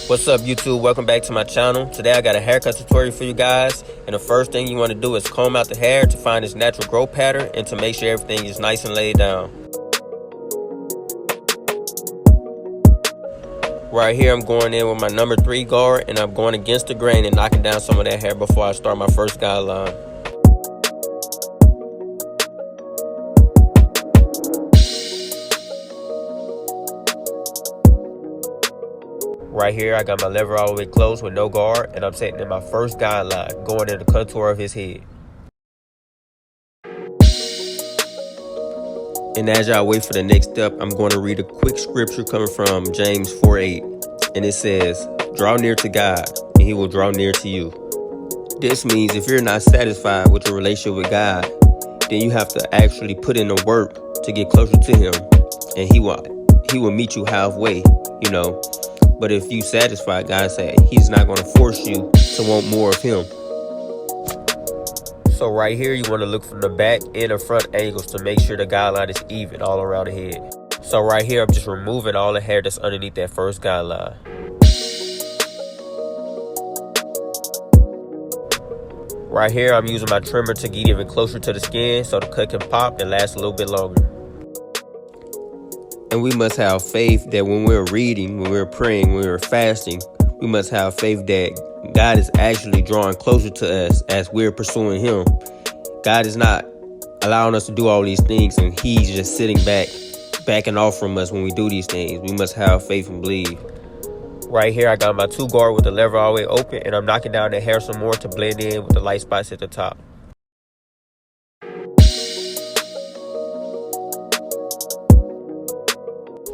What's up, YouTube? Welcome back to my channel. Today I got a haircut tutorial for you guys, and the first thing you want to do is comb out the hair to find its natural growth pattern and to make sure everything is nice and laid down. Right here I'm going in with my number 3 guard, and I'm going against the grain and knocking down some of that hair before I start my first guideline. Right here, I got my lever all the way closed with no guard, and I'm setting in my first guideline, going in the contour of his head. And as y'all wait for the next step, I'm going to read a quick scripture coming from James 4:8, and it says, "Draw near to God, and he will draw near to you." This means if you're not satisfied with your relationship with God, then you have to actually put in the work to get closer to him, and he will meet you halfway, But if you satisfied, God said he's not going to force you to want more of him. So right here, you want to look from the back and the front angles to make sure the guideline is even all around the head. So right here, I'm just removing all the hair that's underneath that first guideline. Right here, I'm using my trimmer to get even closer to the skin so the cut can pop and last a little bit longer. And we must have faith that when we're reading, when we're praying, when we're fasting, we must have faith that God is actually drawing closer to us as we're pursuing him. God is not allowing us to do all these things, and he's just sitting back, backing off from us when we do these things. We must have faith and believe. Right here, I got my 2 guard with the lever all the way open, and I'm knocking down the hair some more to blend in with the light spots at the top.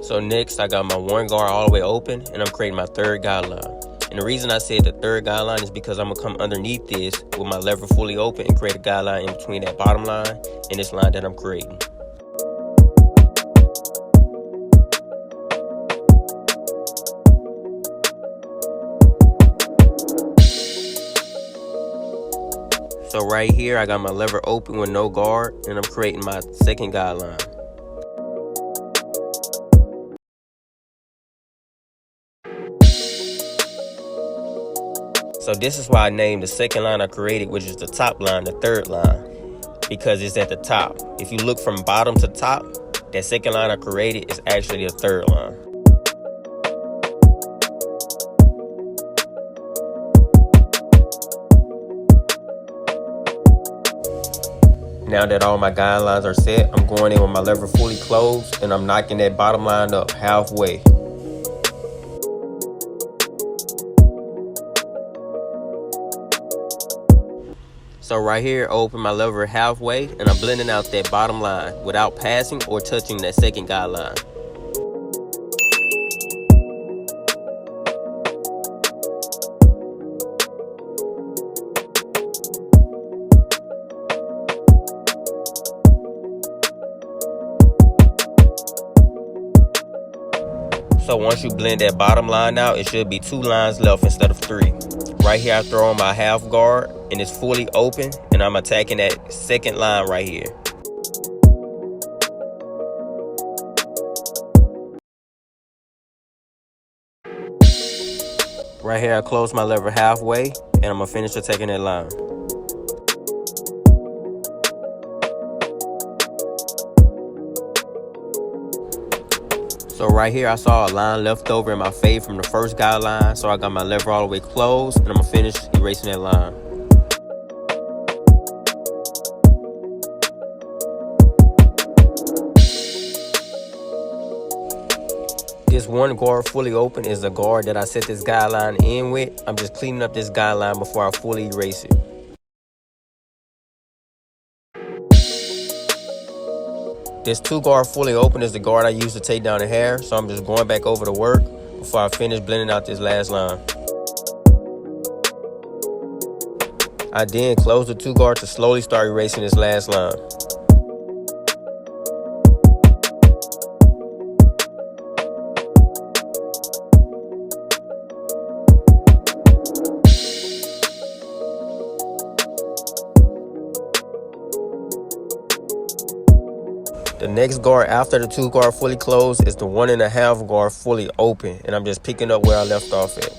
So next, I got my 1 guard all the way open, and I'm creating my 3rd guideline. And the reason I said the 3rd guideline is because I'm going to come underneath this with my lever fully open and create a guideline in between that bottom line and this line that I'm creating. So right here, I got my lever open with no guard, and I'm creating my 2nd guideline. So this is why I named the 2nd line I created, which is the top line, the 3rd line, because it's at the top. If you look from bottom to top, that 2nd line I created is actually the 3rd line. Now that all my guidelines are set, I'm going in with my lever fully closed, and I'm knocking that bottom line up halfway. So right here, I open my lever halfway, and I'm blending out that bottom line without passing or touching that 2nd guideline. So once you blend that bottom line out, it should be 2 lines left instead of 3. Right here, I throw on my half guard, and it's fully open, and I'm attacking that 2nd line right here. Right here, I close my lever halfway, and I'm gonna finish attacking that line. So right here, I saw a line left over in my fade from the first guideline, so I got my lever all the way closed, and I'm gonna finish erasing that line. This 1 guard fully open is the guard that I set this guideline in with. I'm just cleaning up this guideline before I fully erase it. This 2 guard fully open is the guard I use to take down the hair, so I'm just going back over the work before I finish blending out this last line. I then close the 2 guard to slowly start erasing this last line. The next guard after the 2 guard fully closed is the 1.5 guard fully open, and I'm just picking up where I left off at.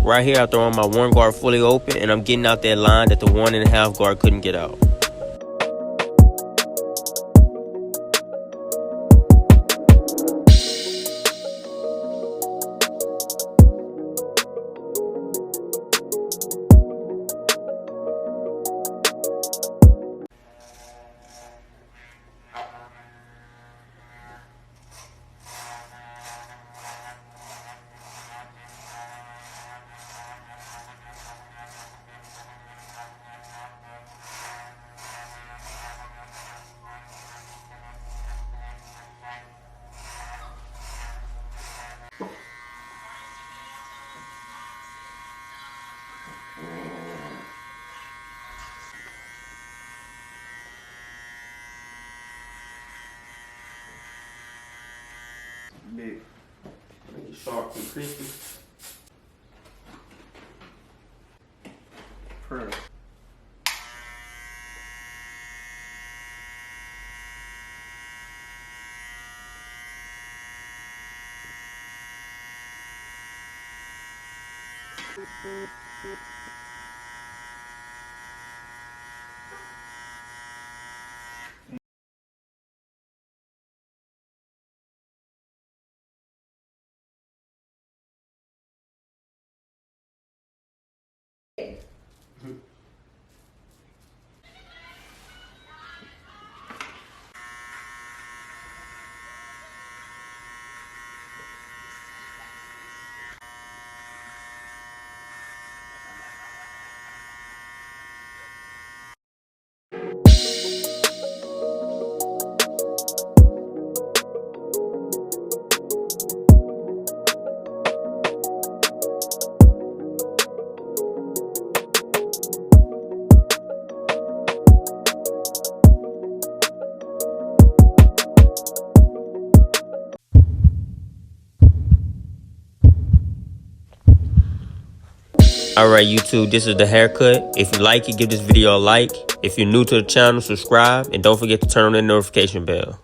Right here, I throw on my 1 guard fully open, and I'm getting out that line that the 1.5 guard couldn't get out. Big. Make it sharp and crispy. Perfect. Alright YouTube, this is the haircut. If you like it, give this video a like. If you're new to the channel, subscribe. And don't forget to turn on that notification bell.